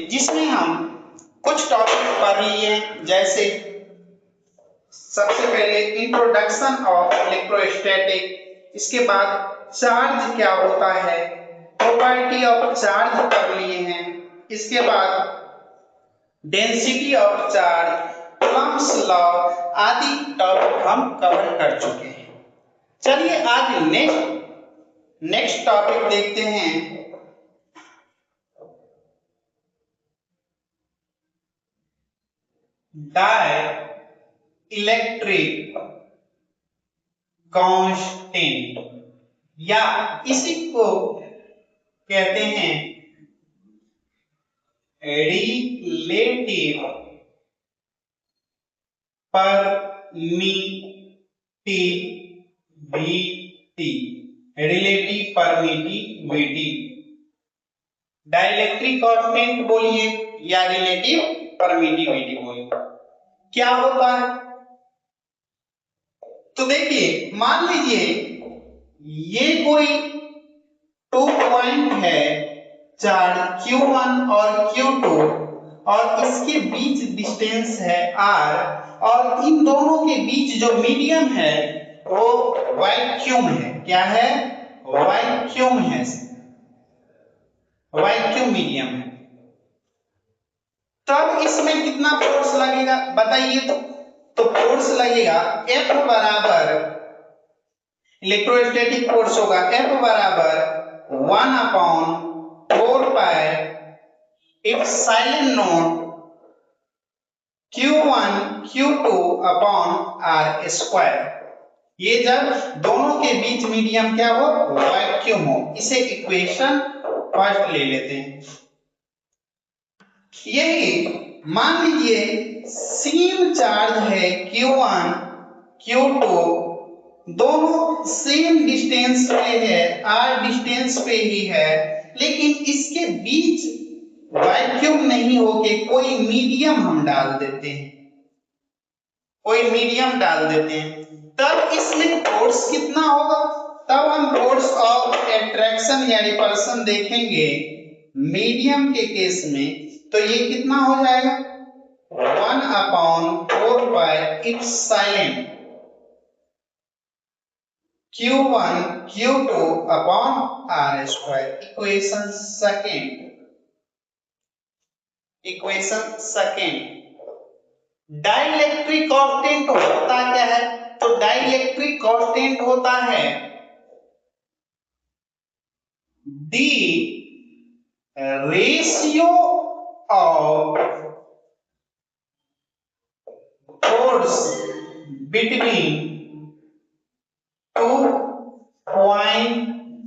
जिसमें हम कुछ टॉपिक पढ़ लिए, जैसे सबसे पहले इंट्रोडक्शन ऑफ इलेक्ट्रोस्टैटिक, इसके बाद चार्ज क्या होता है, प्रॉपर्टी ऑफ चार्ज पढ़ लिए हैं, इसके बाद density of charge, Coulomb's law आदि टॉपिक हम कवर कर चुके हैं। चलिए आज नेक्स्ट टॉपिक देखते हैं। डाई इलेक्ट्रिक कांस्टेंट, या इसी को कहते हैं रिलेटिव परमिटिविटी। डाइलेक्ट्रिक कांस्टेंट बोलिए या रिलेटिव परमिटिविटी बोलिए, क्या होता है? तो देखिए, मान लीजिए ये कोई 2 पॉइंट है चार्ज Q1 और Q2 और इसके बीच डिस्टेंस है R, और इन दोनों के बीच जो मीडियम है वो वैक्यूम है। क्या है? वैक्यूम है, वैक्यूम मीडियम है। तब इसमें कितना फोर्स लगेगा बताइए? तो फोर्स लगेगा F बराबर, इलेक्ट्रोस्टैटिक फोर्स होगा F बराबर 1/4 pi epsilon not Q1 Q2 upon R square. ये जब दोनों के बीच मीडियम क्या हो? वैक्यूम हो। इसे इक्वेशन फर्स्ट ले लेते हैं। यही मान लीजिए सेम चार्ज है Q1 Q2, दोनों सेम डिस्टेंस पे है, R डिस्टेंस पे ही है, लेकिन इसके बीच वैक्यूम नहीं होके कोई मीडियम हम डाल देते हैं, कोई मीडियम डाल देते हैं। तब इसमें फोर्स कितना होगा? तब हम फोर्स ऑफ अट्रैक्शन या रिपल्शन देखेंगे मीडियम के केस में। तो ये कितना हो जाएगा? 1/4 pi epsilon Q1 Q2 upon R square. Equation second. Dielectric constant होता क्या है? तो डाइलेक्ट्रिक कांस्टेंट होता है दी ratio of force between 2 point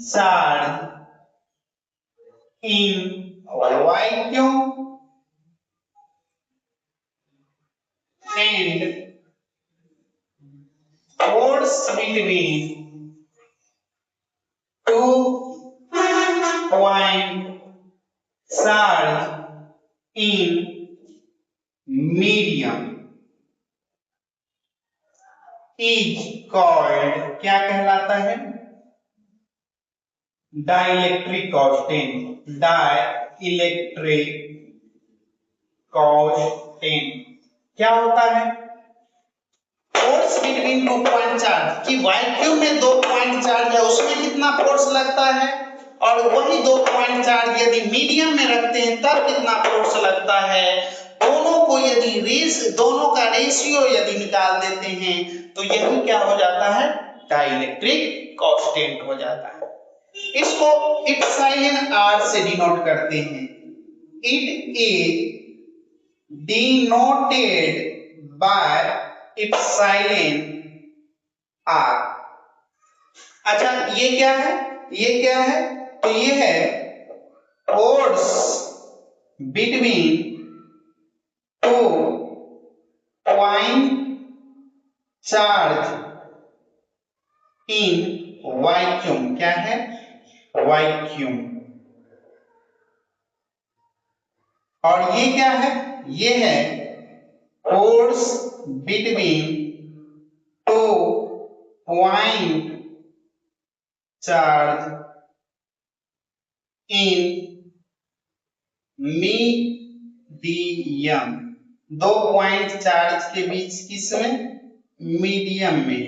charge in vacuum and force between 2 point charge in medium is called, क्या कहलाता है? Dielectric constant. डाइलेक्ट्रिक कांस्टेंट क्या होता है? फोर्स बिटवीन 2 पॉइंट चार्ज, कि वैक्यूम में 2 पॉइंट चार्ज है, उसमें कितना फोर्स लगता है, और वही 2 पॉइंट चार्ज यदि मीडियम में रखते हैं तब कितना फोर्स लगता है। दोनों को यदि दोनों का रेशियो यदि निकाल देते हैं तो यही क्या हो जाता है? डाइलेक्ट्रिक कांस्टेंट हो जाता है। इसको एप्सिलॉन R से डिनोट करते हैं। It is denoted by epsilon R। अच्छा, ये क्या है? ये क्या है? तो ये है force between 2 point charge in vacuum. क्या है? वैक्यूम। और ये क्या है? ये है force between 2 point charge in medium medium, 2 point charge के बीच किसमें, मीडियम में।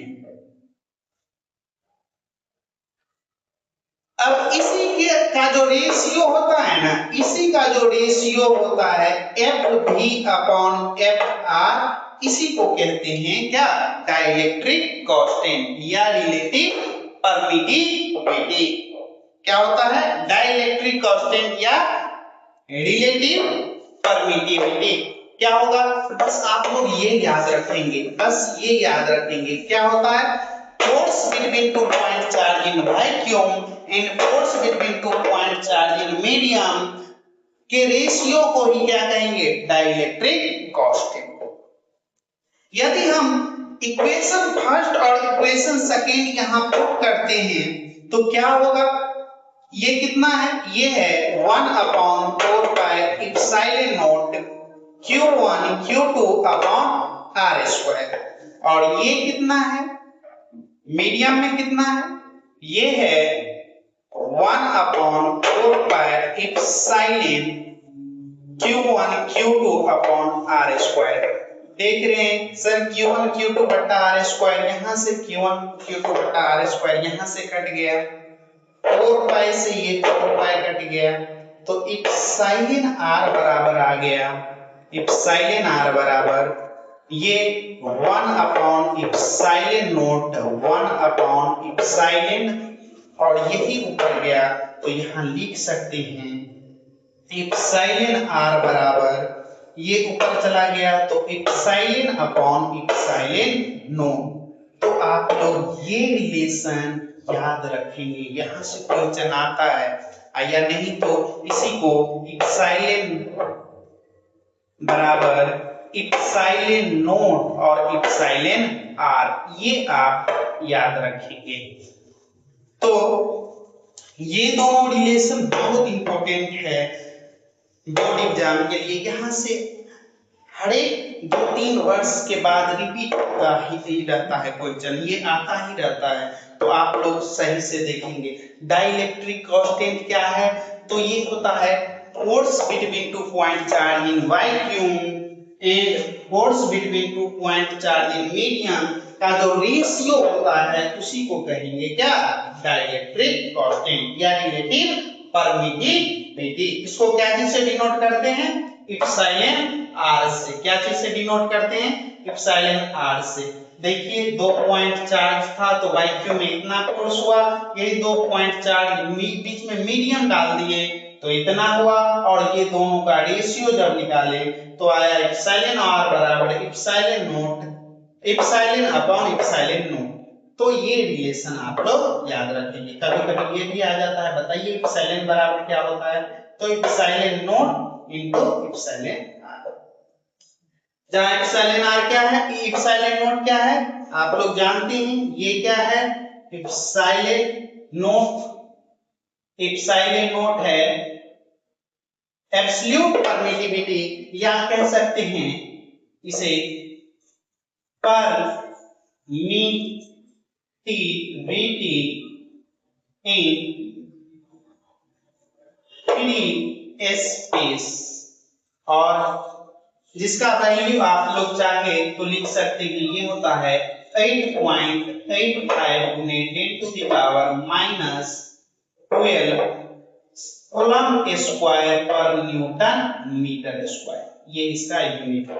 अब इसी के का जो रेशियो होता है ना, इसी का जो रेशियो होता है FV/FR, इसी को कहते हैं क्या, डाइलेक्ट्रिक कांस्टेंट या रिलेटिव परमिटिविटी। क्या होता है, डाइलेक्ट्रिक कांस्टेंट या रिलेटिव परमिटिविटी। क्या होगा, बस आप लोग ये याद रखेंगे, बस ये याद रखेंगे, क्या होता है, force between 2 point charge in vacuum and force between 2 point charge in medium के रेशियो को ही क्या कहेंगे, डाइलेक्ट्रिक कांस्टेंट। यदि हम इक्वेशन फर्स्ट और इक्वेशन सेकेंड यहां पुट करते हैं तो क्या होगा, ये कितना है, ये है 1/4 pi epsilon not Q1 Q2 upon R square, और ये कितना है, मीडियम में कितना है, ये है 1/4 pi epsilon Q1 Q2 upon R square. देख रहे हैं सर, Q1 Q2 बट्टा R स्क्वायर, यहाँ से Q1 Q2 बट्टा R स्क्वायर यहाँ से कट गया, 4 पाई से ये 4 पाई कट गया, तो एप्सिलॉन R बराबर आ गया, एप्सिलॉन R बराबर ये 1/एप्सिलॉन नोट 1/एप्सिलॉन, और यही ऊपर गया तो यहाँ लिख सकते हैं एप्सिलॉन R बराबर, ये ऊपर चला गया तो एप्सिलॉन अपॉन एप्सिलॉन नोट। तो आप लोग ये रिलेशन याद रखेंगे, यहाँ से क्वेश्चन आता है या नहीं तो इसी को एप्सिलॉन बराबर एप्सिलॉन नोट और एप्सिलॉन R, ये आप याद रखेंगे। तो ये दोनों रिलेशन बहुत इंपॉर्टेंट है बोर्ड एग्जाम के लिए। यहाँ से हर एक 2-3 वर्ष के बाद रिपीट होता ही रहता है क्वेश्चन, ये आता ही रहता है, तो आप लोग सही से देखेंगे। डाइलेक्ट्रिक कांस्टेंट क्या है, तो ये होता है force between 2 point charge in vacuum and force between 2 point charge in medium का जो रेशियो होता है उसी को कहेंगे क्या, डाइलेक्ट्रिक कांस्टेंट या रिलेटिव परमिटिविटी। इसको क्या चीज से डिनोट करते हैं, एप्सिलॉन R से। क्या चीज से डिनोट करते हैं, एप्सिलॉन R से। देखिए 2 पॉइंट चार्ज था तो वैक्यूम में इतना फोर्स हुआ, यही 2 पॉइंट चार्ज बीच में मीडियम डाल दिए तो इतना हुआ, और ये दोनों का रेशियो जब निकाले तो आया एप्सिलॉन R बराबर epsilon note, epsilon upon epsilon note. तो ये रिलेशन आप लोग याद रखेंगे। कभी कभी ये भी आ जाता है, बताइए एप्सिलॉन बराबर क्या होता है, तो epsilon note into epsilon R। जहां एप्सिलॉन R क्या है, एप्सिलॉन नोट क्या है, आप लोग जानते हैं, ये क्या है, एप्सिलॉन नोट, एप्सिलॉन नोट है एब्सोल्यूट परमिटिविटी, या कह सकते हैं इसे परमिटिविटी इन फ्री स्पेस, और जिसका वैल्यू आप लोग चाहे तो लिख सकते हैं, ये होता है 8.85 गुने 10 to the power -12 coulomb square per newton metre square, ये इसका यूनिट है।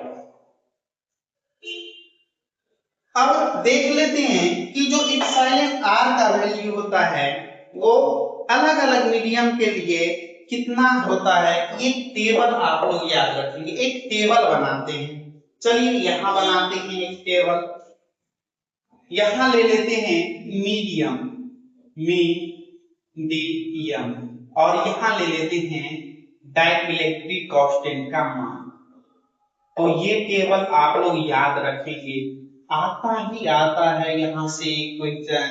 अब देख लेते हैं कि जो एप्सिलॉन R का वैल्यू होता है वो अलग अलग मीडियम के लिए कितना होता है, ये टेबल आप लोग याद रखेंगे। एक टेबल बनाते हैं, चलिए यहां बनाते हैं एक टेबल, यहां ले लेते हैं मीडियम, मीडियम, और यहां ले लेते हैं डाइलेक्ट्रिक कांस्टेंट का मान। तो ये टेबल आप लोग याद रखेंगे, आता ही आता है यहां से क्वेश्चन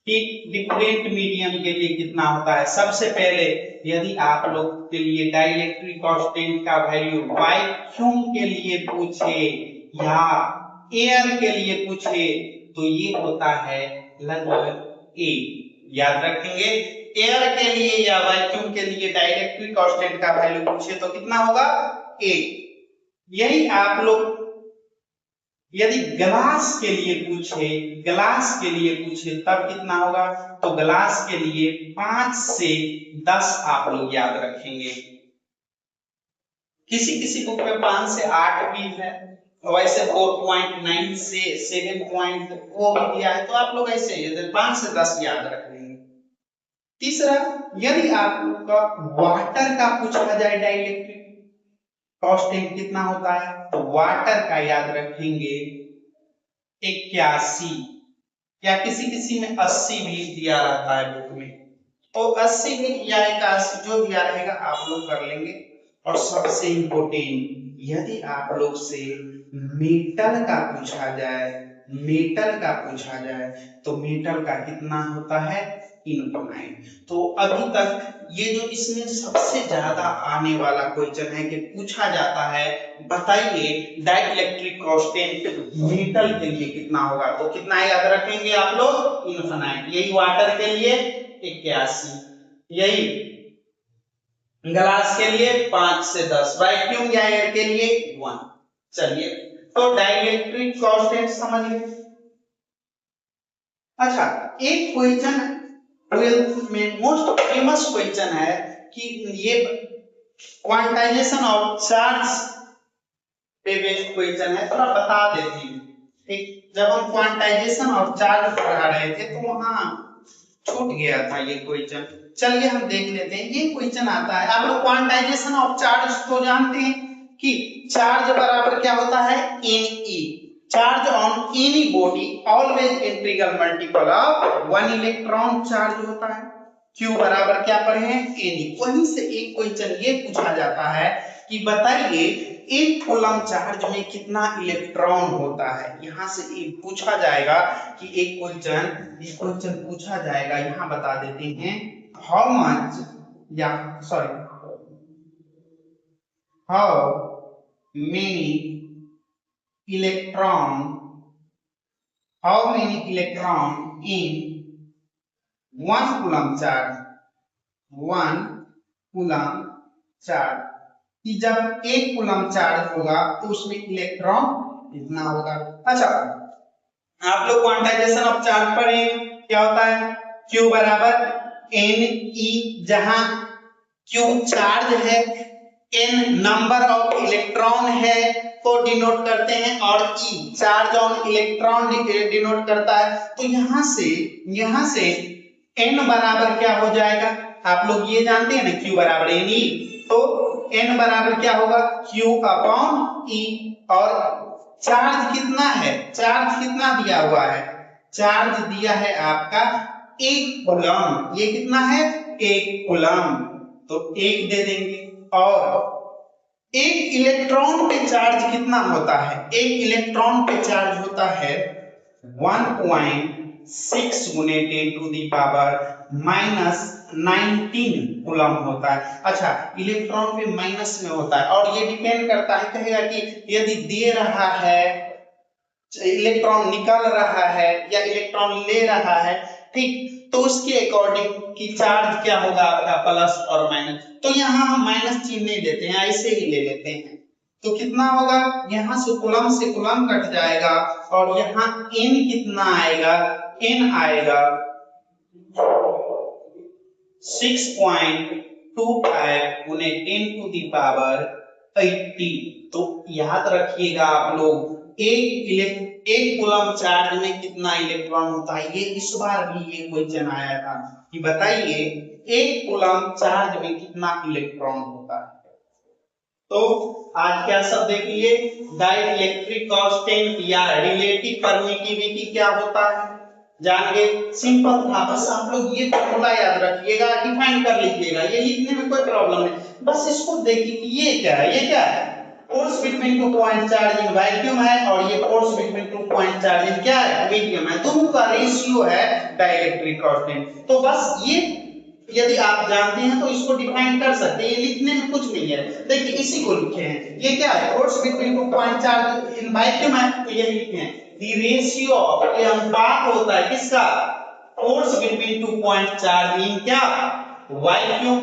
कि डिफरेंट मीडियम के लिए कितना होता है। सबसे पहले यदि आप लोग के लिए डाइलेक्ट्रिक कांस्टेंट का वैल्यू वैक्यूम के लिए पूछे या एयर के लिए पूछे तो ये होता है लगभग A, याद रखेंगे। एयर के लिए या वैक्यूम के लिए डाइलेक्ट्रिक कांस्टेंट का वैल्यू पूछे तो कितना होगा, 8। यही आप लोग यदि ग्लास के लिए पूछे तब कितना होगा, तो ग्लास के लिए 5 से 10 आप लोग याद रखेंगे। किसी बुक में 5 से 8 भी है, वैसे 4.9 से 7 पॉइंट वो भी दिया है, तो आप लोग ऐसे 5 से 10 याद रख लेंगे। तीसरा, यदि आप लोग का वाटर का पूछा जाए डाइलेक्ट्रिक कांस्टेंट कितना होता है, तो वाटर का याद रखेंगे 81, या किसी में 80 भी दिया रहता है बुक में, तो 80 भी या 81 जो दिया रहेगा आप लोग कर लेंगे। और सबसे इम्पोर्टेंट, यदि आप लोग से मेटल का पूछा जाए तो मेटल का कितना होता है, इनफाइनाइट। तो अभी तक ये जो इसमें सबसे ज्यादा आने वाला क्वेश्चन है कि पूछा जाता है बताइए डाइलेक्ट्रिक कांस्टेंट मेटल के लिए कितना होगा, तो कितना याद रखेंगे आप लोग, इनफाइनाइट। यही वाटर के लिए 81, यही ग्लास के लिए 5 से 10, वैक्यूम या एयर के लिए 1। चलिए, तो डाइलेक्ट्रिक कांस्टेंट समझ गए। अच्छा, एक क्वेश्चन 12th में मोस्ट फेमस क्वेश्चन है कि ये क्वांटाइजेशन ऑफ चार्ज पे बेस्ड क्वेश्चन है, थोड़ा बता देती हूँ। ठीक, जब हम क्वांटाइजेशन ऑफ चार्ज पढ़ा रहे थे तो वहां छूट गया था ये क्वेश्चन। चलिए हम देख लेते हैं। ये क्वेश्चन आता है, आप लोग क्वांटाइजेशन ऑफ चार्ज तो जानते हैं कि चार्ज बराबर क्या होता है, Ne। Charge on any body always integral multiple of 1 electron charge होता है। Q बराबर क्या पढ़े हैं, Ne। वहीं से एक क्वेश्चन ये पूछा जाता है कि बताइए 1 कूलम चार्ज में कितना इलेक्ट्रॉन होता है। यहां से एक पूछा जाएगा कि एक क्वेश्चन पूछा जाएगा, यहां बता देते हैं हाउ मच या how many electron in 1 coulomb charge कि जब 1 कूलम चार्ज होगा तो उसमें इलेक्ट्रॉन कितना होगा। अच्छा, आप लोग क्वांटाइजेशन ऑफ चार्ज पढ़े, क्या होता है, Q बराबर Ne, जहां Q चार्ज है, N नंबर ऑफ इलेक्ट्रॉन है तो डिनोट करते हैं, और E charge on electron denote करता है। तो यहां से N बराबर क्या हो जाएगा, आप लोग ये जानते हैं ना, Q बराबर Ne, तो N बराबर क्या होगा, Q अपॉन E। और चार्ज कितना दिया हुआ है, चार्ज दिया है आपका 1 कूलम। ये कितना है, 1 कूलम, तो 1 दे देंगे। और 1 इलेक्ट्रॉन पे चार्ज कितना होता है, 1 इलेक्ट्रॉन पे चार्ज होता है 1.6 गुने 10 टू दी पावर -19 कूलम होता है। अच्छा, इलेक्ट्रॉन पे माइनस में होता है, और ये डिपेंड करता है, कहेगा कि यदि दे रहा है, इलेक्ट्रॉन निकल रहा है या इलेक्ट्रॉन ले रहा है, ठीक, तो उसके अकॉर्डिंग कि चार्ज क्या होगा आपका, प्लस और माइनस। तो यहाँ हम माइनस चिन्ह नहीं देते हैं, ऐसे ही ले लेते हैं। तो कितना होगा, यहाँ से कुलम कट जाएगा, और यहाँ n कितना आएगा, n आएगा 6.25 गुने 10 टू दी पावर 80। तो याद रखिएगा आप लोग, एक कूलम चार्ज में कितना इलेक्ट्रॉन होता है। ये इस बार भी ये क्वेश्चन आया था कि बताइए 1 कूलम चार्ज में कितना इलेक्ट्रॉन होता है। तो आज क्या सब देख लिए, डाइलेक्ट्रिक कांस्टेंट या रिलेटिव परमिटिविटी क्या होता है जान गए। सिंपल था, बस आप लोग ये फॉर्मूला याद रखिएगा, डिफाइन कर लीजिएगा, ये लिखने में कोई प्रॉब्लम नहीं। बस इसको देखिए कि ये क्या है, force between 2 point charge in vacuum है, और ये force between 2 point charge in क्या है, मीडियम है। दोनों का रेशियो है डाइलेक्ट्रिक कांस्टेंट। तो बस ये यदि आप जानते हैं तो इसको डिफाइन कर सकते हैं, ये लिखने में कुछ नहीं है। देखिए इसी को लिखे हैं, ये क्या है, force between 2 point charge in vacuum है, तो ये लिखे हैं द रेशियो ऑफ, ये अनुपात होता है किसका, force between 2 point charge in क्या, vacuum.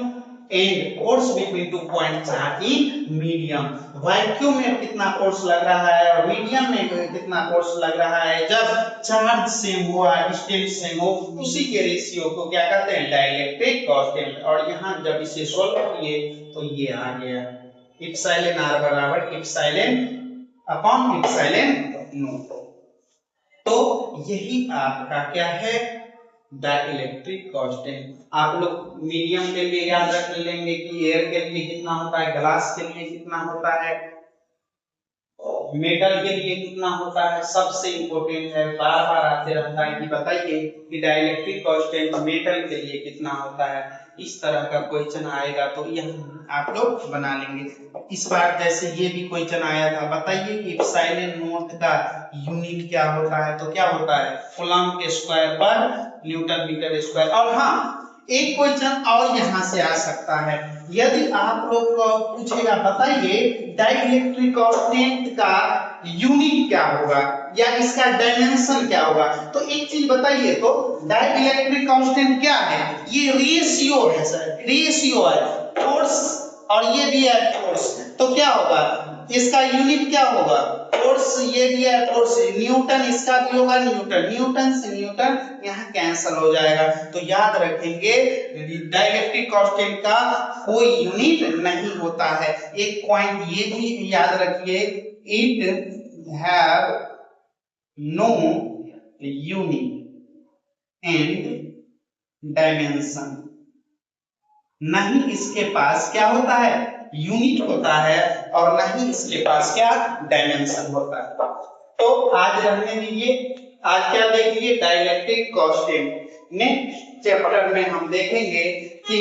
and force between 2 points are in medium। Vacuum में कितना फोर्स लग रहा है और मीडियम में कितना फोर्स लग रहा है, जब चार्ज सेम हुआ, डिस्टेंस सेम हो, उसी के रेशियो को क्या कहते हैं, डाइलेक्ट्रिक कांस्टेंट। और यहाँ जब इसे सोल्व किए तो ये आ गया इप्सिलॉन r बराबर इप्सिलॉन अपॉन इप्सिलॉन नॉट। तो यही आपका क्या है, डाइलेक्ट्रिक कांस्टेंट। आप लोग मीडियम के लिए याद रख लेंगे कि एयर के लिए कितना होता है, ग्लास के लिए कितना होता है, मेटल के लिए कितना होता है, सबसे इंपॉर्टेंट है, बार बार आते रहता है कि बताइए कि डाइलेक्ट्रिक कांस्टेंट मेटल के लिए कितना होता है। इस तरह का क्वेश्चन आएगा तो यह आप लोग बना लेंगे। इस बार जैसे ये भी क्वेश्चन आया था, बताइए कि इप्सिलॉन नॉट का यूनिट क्या होता है, तो क्या होता है, coulomb square per newton metre square. और हाँ, एक क्वेश्चन और यहाँ से आ सकता है, यदि आप लोग को पूछेगा बताइए डाइलेक्ट्रिक कांस्टेंट का यूनिट क्या होगा या इसका डायमेंशन क्या होगा, तो एक चीज बताइए, तो डाइलेक्ट्रिक कांस्टेंट क्या है, ये रेशियो है सर, रेशियो है, फोर्स और ये भी है फोर्स, तो क्या होगा इसका यूनिट क्या होगा, फोर्स, ये भी है फोर्स, न्यूटन, इसका भी होगा न्यूटन, न्यूटन से न्यूटन यहाँ कैंसिल हो जाएगा। तो याद रखेंगे डाइलेक्ट्रिक कांस्टेंट का कोई यूनिट नहीं होता है। एक पॉइंट ये भी याद रखिए, it have no unit and dimension, नहीं इसके पास क्या होता है, यूनिट होता है, और नहीं इसके पास क्या डायमेंशन होता है। तो आज रहने दीजिए, आज क्या देखेंगे, डाइलेक्ट्रिक कांस्टेंट। नेक्स्ट चैप्टर में हम देखेंगे कि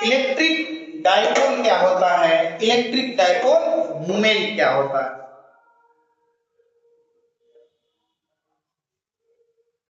इलेक्ट्रिक डाइपोल क्या होता है, इलेक्ट्रिक डाइपोल मोमेंट क्या होता है।